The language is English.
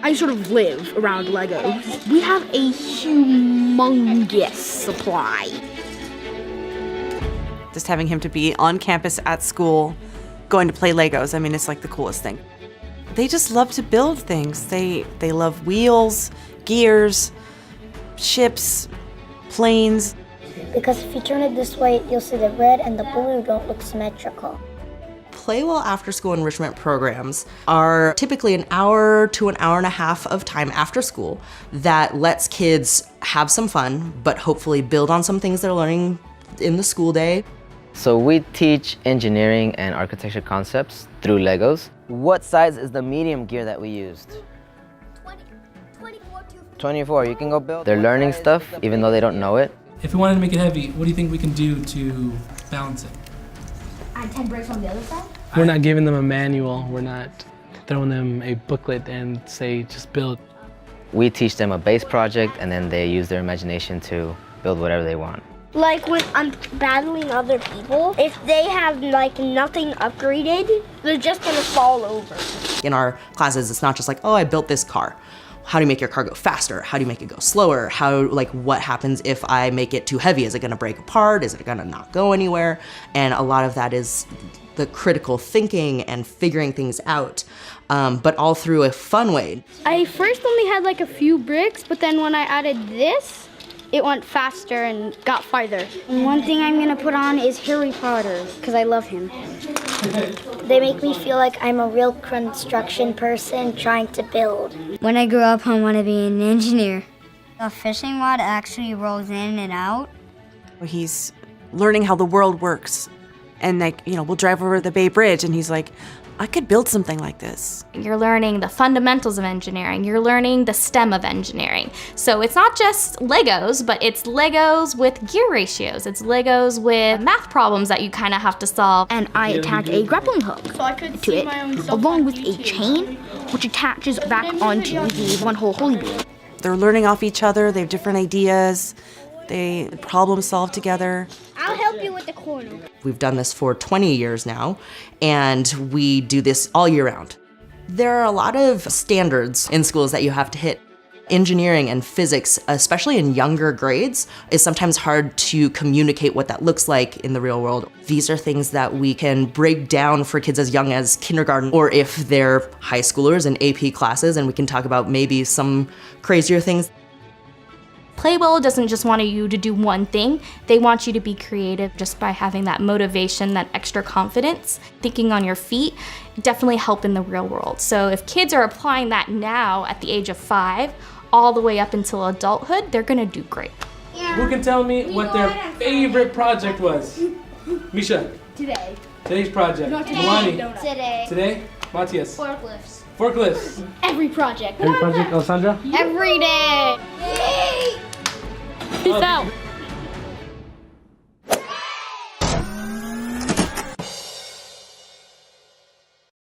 I sort of live around Legos. We have a humongous supply. Just having him to be on campus at school, going to play Legos, I mean, it's like the coolest thing. They just love to build things. They love wheels, gears, ships, planes. Because if you turn it this way, you'll see the red and the blue don't look symmetrical. Play-well after-school enrichment programs are typically an hour to an hour and a half of time after school that lets kids have some fun, but hopefully build on some things they're learning in the school day. So we teach engineering and architecture concepts through Legos. What size is the medium gear that we used? 24, you can go build. They're learning stuff even though they don't know it. If we wanted to make it heavy, what do you think we can do to balance it? Add 10 bricks on the other side? We're not giving them a manual. We're not throwing them a booklet and say, just build. We teach them a base project and then they use their imagination to build whatever they want. Like when I'm battling other people, if they have like nothing upgraded, they're just gonna fall over. In our classes, it's not just like, oh, I built this car. How do you make your car go faster? How do you make it go slower? What happens if I make it too heavy? Is it gonna break apart? Is it gonna not go anywhere? And a lot of that is the critical thinking and figuring things out, but all through a fun way. I first only had like a few bricks, but then when I added this, it went faster and got farther. One thing I'm gonna put on is Harry Potter, because I love him. They make me feel like I'm a real construction person trying to build. When I grow up, I want to be an engineer. A fishing rod actually rolls in and out. He's learning how the world works. And we'll drive over the Bay Bridge and he's like, I could build something like this. You're learning the fundamentals of engineering. You're learning the STEM of engineering. So it's not just Legos, but it's Legos with gear ratios. It's Legos with math problems that you kind of have to solve. And I attach a grappling hook to it, along with a chain, which attaches back onto the one-hole holy beam. They're learning off each other. They have different ideas. They problem solve together. I'll help you with the corner. We've done this for 20 years now, and we do this all year round. There are a lot of standards in schools that you have to hit. Engineering and physics, especially in younger grades, is sometimes hard to communicate what that looks like in the real world. These are things that we can break down for kids as young as kindergarten, or if they're high schoolers in AP classes, and we can talk about maybe some crazier things. Play-well doesn't just want you to do one thing. They want you to be creative just by having that motivation, that extra confidence. Thinking on your feet definitely help in the real world. So if kids are applying that now at the age of 5, all the way up until adulthood, they're gonna do great. Yeah. Who can tell me what their favorite project was? Misha. Today. Today's project. No, today. Milani. Today. Today? Matthias. Forklifts. Forklifts. Every project. Every project, Alessandra? Every day. Yay! Peace out.